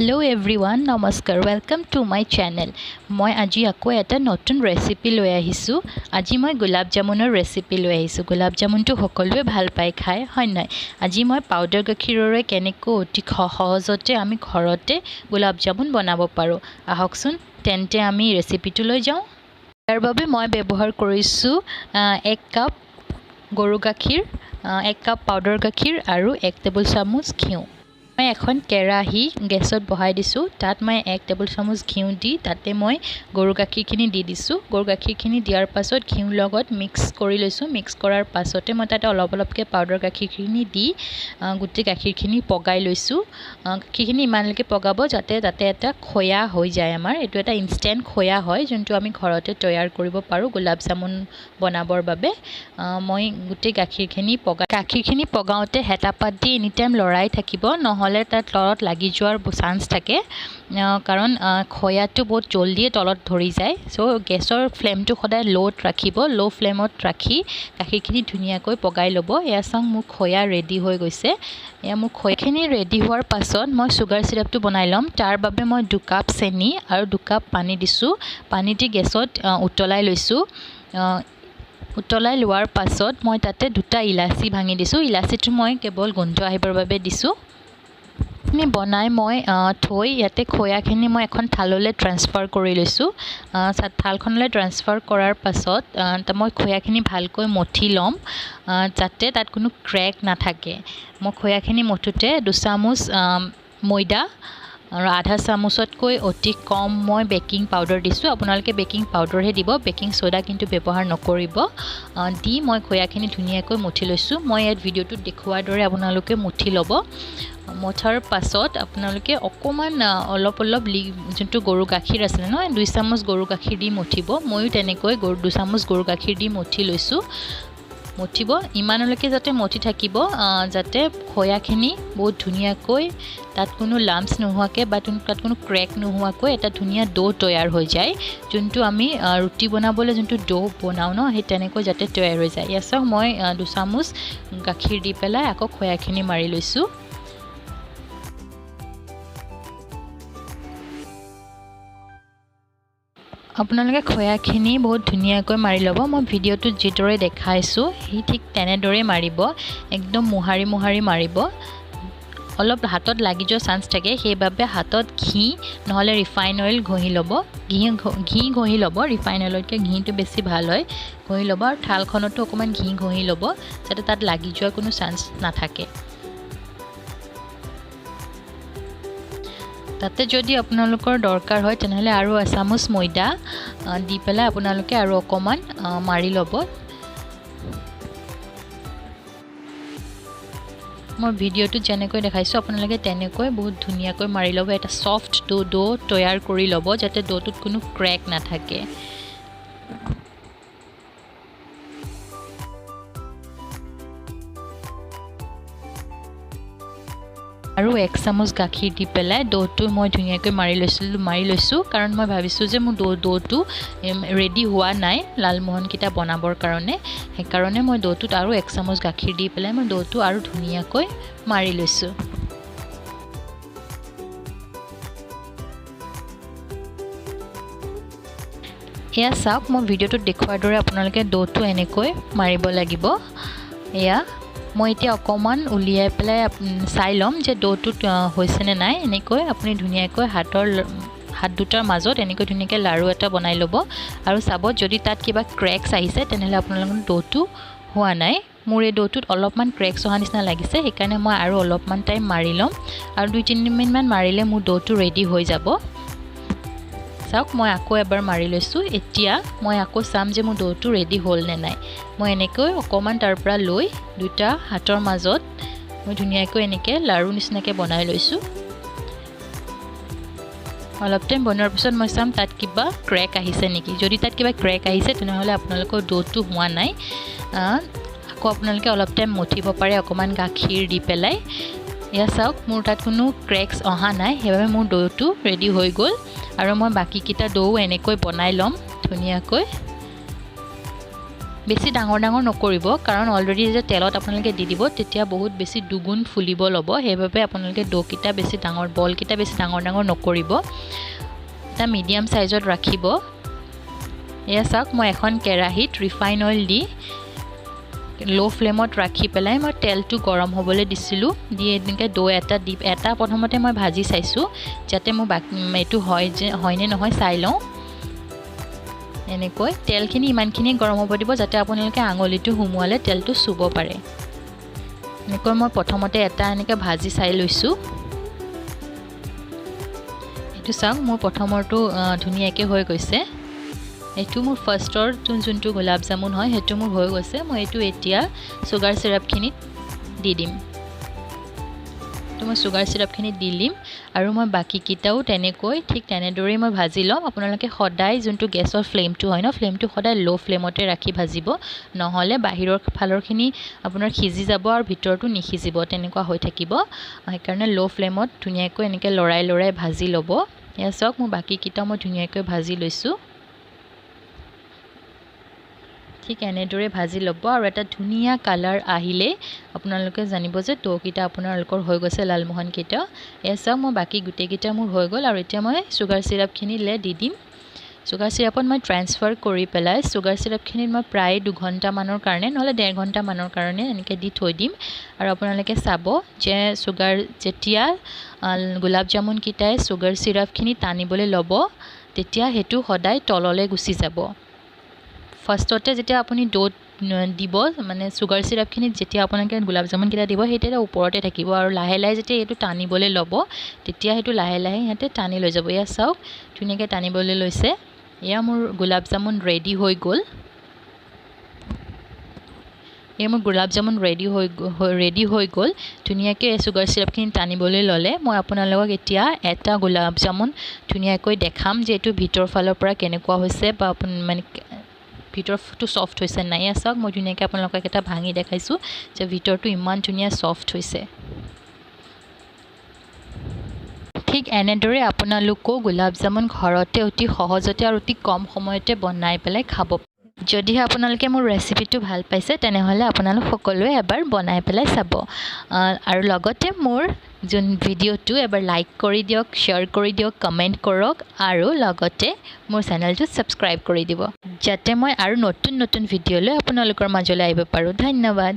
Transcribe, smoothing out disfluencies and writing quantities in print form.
Hello everyone नमस्कार welcome to my channel. मैं आज आको एटा नतुन रेसिपि লৈ আহিছো। আজি मैं गुलाब जामुनर रेसिपि লৈ আহিছো। गुलाब जामुन तो সকলোৱে ভাল পায় খায় হয় নাই। আজি मैं पाउडर गाखिरৰে কেনেকৈ অতি সহজতে আমি ঘৰতে गुलाब जामुन বনাব পাৰো। আহকচোন তেন্তে আমি ৰেচিপিটো লৈ যাওঁ। তাৰ বাবে মই ব্যৱহাৰ কৰিছো 1 কাপ গৰু গাখীৰ, 1 কাপ पाउडर गाखीर আৰু 1 টেবুল চামুচ ঘিউ। मैं এখন কেৰাহী গেছত বহাই দিছো। তাত মই 1 টেবুল চামুচ ঘিউ দি তাতে মই গৰু গাখীৰখিনি দি দিছো। গৰু গাখীৰখিনি দিয়াৰ পাছত ঘিউৰ লগত মিক্স কৰি লৈছো। মিক্স কৰাৰ পাছতে মই তাতে অলপ অলপকৈ পাউডাৰ গাখীৰখিনি দি গুটি গাখীৰখিনি পগাই লৈছো। গাখীৰখিনি ইমানলৈকে পগাব যাতে তাতে এটা খয়া হৈ যায়। আমাৰ এটো এটা ইনষ্টেন্ট খয়া হয় যোনটো আমি ঘৰতে তৈয়াৰ কৰিব পাৰো গোলাপ জামুন বনাবৰ বাবে। মই গুটি গাখীৰখিনি পগাওতে হেতাপাত দি এনি টাইম লৰাই থাকিব, নহলে তাত তলত লাগি যোৱাৰ চান্স থাকে। কাৰণ খয়াটো বহুত জলদিয়ে তলত ধৰি যায়। সো গেছৰ ফ্লেমটো সদায় লোত ৰাখিব। লো ফ্লেমত ৰাখি গাখীৰখিনি ধুনীয়াকৈ পগাই ল'ব। এয়া চাং মোৰ খয়া ৰেডি হৈ গৈছে। এয়া মোৰ খয়াখিনি ৰেডি হোৱাৰ পাছত মই সুগাৰ সিৰাপটো বনাই ল'ম। তাৰ বাবে মই 2 কাপ চেনি আৰু 2 কাপ পানী দিছো। পানী দি গেছত উতলাই লৈছো। উতলাই লোৱাৰ পাছত মই তাতে 2টা ইলাচি ভাঙি দিছো। ইলাচিটো মই কেৱল গোন্ধ আহিবৰ বাবে দিছো। নি বনাই মই থৈ ইয়াতে খয়াখিনি মই এখন থাললৈ ট্ৰান্সফাৰ কৰি লৈছো। থালখনলৈ ট্ৰান্সফাৰ কৰাৰ পাছত মই খয়াখিনি ভালকৈ মঠি ল'ম যাতে তাত কোনো ক্ৰেক নাথাকে। মই খয়াখিনি মঠুতে 2 চামুচ ময়দা আৰু আধা চামুচতকৈ অতি কম মই বেকিং পাউডাৰ দিছো। আপোনালোকে বেকিং পাউডাৰহে দিব, বেকিং সোডা কিন্তু ব্যৱহাৰ নকৰিব। দি মই খয়াখিনি ধুনীয়াকৈ মঠি লৈছো। মই ইয়াত ভিডিঅ'টোত দেখুৱাৰ দৰে আপোনালোকে মঠি ল'ব। মঠাৰ পাছত আপোনালোকে অকমান অলপ যোনটো গৰু গাখীৰ আছে ন 2 চামুচ গৰু গাখীৰ দি মঠিব। ময়ো তেনেকৈ 2 চামুচ গৰু গাখীৰ দি মঠি লৈছো। মঠিব ইমানলৈকে যাতে মঠি থাকিব যাতে খয়াখিনি বহুত ধুনীয়াকৈ তাত কোনো লাম্পছ নোহোৱাকৈ বা তাত কোনো ক্ৰেক নোহোৱাকৈ এটা ধুনীয়া ডো তৈয়াৰ হৈ যায়। যোনটো আমি ৰুটি বনাবলৈ যোনটো ডো বনাও ন সেই তেনেকৈ যাতে তৈয়াৰ হৈ যায়। ইয়াক মই 2 চামুচ গাখীৰ দি পেলাই আকৌ খয়াখিনি মাৰি লৈছো। আপোনালোকে খয়াখিনি বহুত ধুনীয়াকৈ মাৰি ল'ব। মই ভিডিঅ'টোত যিদৰে দেখাইছো সেই ঠিক তেনেদৰে মাৰিব। একদম মোহাৰি মাৰিব। অলপ হাতত লাগি যোৱা চান্স থাকে, সেইবাবে হাতত ঘি নহলে ৰিফাইন অইল ঘঁহি ল'ব। ঘি ঘঁহি ল'ব। ৰিফাইন অইলতকৈ ঘিটো বেছি ভাল হয়। ঘঁহি ল'ব আৰু থালখনতো অকমান ঘি ঘঁহি ল'ব যাতে তাত লাগি যোৱাৰ কোনো চান্স নাথাকে। তাতে যদি আপোনালোকৰ দৰকাৰ হয় তেনেহলে আৰু 1 চামুচ ময়দা দি পেলাই আপোনালোকে আৰু অকমান মাৰি ল'ব। মই ভিডিঅ'টো যেনেকৈ দেখাইছো আপোনালোকে তেনেকৈ বহুত ধুনীয়াকৈ মাৰি ল'ব। এটা সফট ডো তৈয়াৰ কৰি ল'ব যাতে ডোটোত কোনো ক্ৰেক নাথাকে। আৰু 1 চামুচ গাখীৰ দি পেলাই ডোটো মই ধুনীয়াকৈ মাৰি লৈছো। কাৰণ মই ভাবিছো যে মোৰ ডোটো ৰেডি হোৱা নাই লালমোহনকিটা বনাবৰ কাৰণে। সেইকাৰণে মই ডোটোত আৰু 1 চামুচ গাখীৰ দি পেলাই মই ডোটো আৰু ধুনীয়াকৈ মাৰি লৈছো। এয়া চাওক মই ভিডিঅ'টোত দেখুৱাৰ দৰে আপোনালোকে ডোটো এনেকৈ মাৰিব লাগিব। এয়া মই এতিয়া অকমান উলিয়াই পেলাই চাই ল'ম যে ডোটোত হৈছে নে নাই। এনেকৈ আপুনি ধুনীয়াকৈ হাত দুটাৰ মাজত এনেকৈ ধুনীয়াকৈ লাৰু এটা বনাই ল'ব আৰু চাব যদি তাত কিবা ক্ৰেকছ আহিছে তেনেহলে আপোনালোকৰ ডোটো হোৱা নাই। মোৰ এই ডোটোত অলপমান ক্ৰেকছ অহা নিচিনা লাগিছে, সেইকাৰণে মই আৰু অলপমান টাইম মাৰি ল'ম আৰু 2-3 মিনিটমান মাৰিলে মোৰ ডোটো ৰেডি হৈ যাব। চাওক মই আকৌ এবাৰ মাৰি লৈছো। এতিয়া মই আকৌ চাম যে মোৰ ডোটো ৰেডি হ'ল নে নাই। মই এনেকৈ অকমান তাৰ পৰা লৈ 2টা হাতৰ মাজত মই ধুনীয়াকৈ এনেকৈ লাৰু নিচিনাকৈ বনাই লৈছো। অলপ টাইম বনোৱাৰ পিছত মই চাম তাত কিবা ক্ৰেক আহিছে নেকি। যদি তাত কিবা ক্ৰেক আহিছে তেনেহলে আপোনালোকৰ ডোটো হোৱা নাই। আকৌ আপোনালোকে অলপ টাইম মঠিব পাৰে অকমান গাখীৰ দি পেলাই। এয়া চাওক মোৰ তাত কোনো ক্ৰেকছ অহা নাই, সেইবাবে মোৰ ডোটো ৰেডি হৈ গ'ল। আৰু মই বাকীকেইটা ডো এনেকৈ বনাই ল'ম ধুনীয়াকৈ। বেছি ডাঙৰ ডাঙৰ নকৰিব কাৰণ অলৰেডি যেতিয়া তেলত আপোনালোকে দি দিব তেতিয়া বহুত বেছি দুগুণ ফুলিব ল'ব সেইবাবে আপোনালোকে ডোকিটা বেছি ডাঙৰ বলকিটা বেছি ডাঙৰ ডাঙৰ নকৰিব এটা মিডিয়াম সাইজত ৰাখিব এয়া চাওক মই এখন কেৰাহীত ৰিফাইন অইল দি লো ফ্লেমত ৰাখি পেলাই মই তেলটো গৰম হ'বলৈ দিছিলো দি এনেকৈ ডো এটা দি এটা প্ৰথমতে মই ভাজি চাইছো যাতে মই এইটো হয়নে নহয় চাই লওঁ এনেকৈ তেলখিনি ইমানখিনি গৰম হ'ব দিব যাতে আপোনালোকে আঙুলিটো হুমুৱালে তেলটো চুব পাৰে এনেকৈ মই প্ৰথমতে এটা এনেকৈ ভাজি চাই লৈছো এইটো চাওক মোৰ প্ৰথমৰটো ধুনীয়াকৈ হৈ গৈছে এইটো মোৰ ফাৰ্ষ্টৰ যোনটো গোলাপ জামুন হয় হেতু মোৰ হৈ গৈছে মই এইটো এতিয়া সুগাৰ সিৰাপখিনিত দি দিম তো মই সুগাৰ সিৰাপখিনিত দি দিম আৰু মই বাকি কিটাও তেনেকৈ ঠিক তেনেদৰে মই ভাজি লম আপোনালোকে সদায় যোনটো গেছৰ ফ্লেমটো হয় ন ফ্লেমটো সদায় লো ফ্লেমতে ৰাখি ভাজিব নহলে বাহিৰৰ ফালৰখিনি আপোনাৰ সিজি যাব আৰু ভিতৰটো নিখিজিব তেনেকুৱা হৈ থাকিব সেইকাৰণে লো ফ্লেমত ধুনীয়াকৈ এনেকৈ লৰাই লৰাই ভাজি ল'ব এয়া চাওক মই বাকি কিটা মই ধুনীয়াকৈ ভাজি লৈছো ঠিক এনেদৰে ভাজি ল'ব আৰু এটা ধুনীয়া কালাৰ আহিলে আপোনালোকে জানিব যে ডোকিটা আপোনালোকৰ হৈ গৈছে লালমোহন কিটা এসা মই বাকি গুটে কিটা মোৰ হৈ গল আৰু এতিয়া মই সুগাৰ সিৰাপখিনি লে দি দিম সুগাৰ সিৰাপত মই ট্ৰান্সফাৰ কৰি পেলাই সুগাৰ সিৰাপখিনিত মই প্ৰায় 2 ঘণ্টা মানৰ কাৰণে নহলে 1.5 ঘণ্টা মানৰ কাৰণে এনেকৈ দি থৈ দিম আৰু আপোনালোকে চাব যে সুগাৰ যেতিয়া গোলাপ জামুন কিটাই সুগাৰ সিৰাপখিনি টানিবলৈ ল'ব তেতিয়া হেতু সদায় তললৈ গুচি যাব ফাৰ্ষ্টতে যেতিয়া আপুনি ডোট দিব মানে সুগাৰ সিৰাপখিনি যেতিয়া আপোনালোকে গোলাপ জামুন কিটা দিব হেতেটা ওপৰতে থাকিব আৰু লাহে লাহে যেতিয়া এটো টানিবলৈ ল'ব তেতিয়া হেতু লাহে লাহে হেতে টানি লৈ যাব ইয়া চাওক ধুনীয়াকৈ টানিবলৈ লৈছে ইয়া মোৰ গোলাপ জামুন ৰেডি হৈ গল মোৰ গোলাপ জামুন ৰেডি হৈ গল ধুনীয়াকৈ সুগাৰ সিৰাপখিনি টানিবলৈ ল'লে মই আপোনালোকক এতিয়া এটা গোলাপ জামুন ধুনীয়াকৈ দেখাম যে এটো ভিতৰ ফালৰ পৰা কেনেকুৱা হৈছে বা মানে ভিতৰটো সফট হৈছে নাই চাওক মই ধুনীয়াকৈ আপোনালোকক এটা ভাঙি দেখাইছো যে ভিতৰটো ইমান ধুনীয়া সফট হৈছে ঠিক এনেদৰে আপোনালোকো গোলাপ জামুন ঘৰতে অতি সহজতে আৰু অতি কম সময়তে বনাই পেলাই খাব যদি আপোনালোকে মোৰ ৰেচিপিটো ভাল পাইছে তেনেহলে আপোনালোক সকলোৱে এবাৰ বনাই পেলাই চাব আৰু লগতে মোৰ যোন ভিডিওটো এবাৰ লাইক কৰি দিয়ক শেয়াৰ কৰি দিয়ক কমেন্ট কৰক আৰু লগতে মোৰ চেনেলটো সাবস্ক্ৰাইব কৰি দিব যাতে মই আৰু নতুন নতুন ভিডিও লৈ আপোনালোকৰ মাজলৈ আহিব পাৰো ধন্যবাদ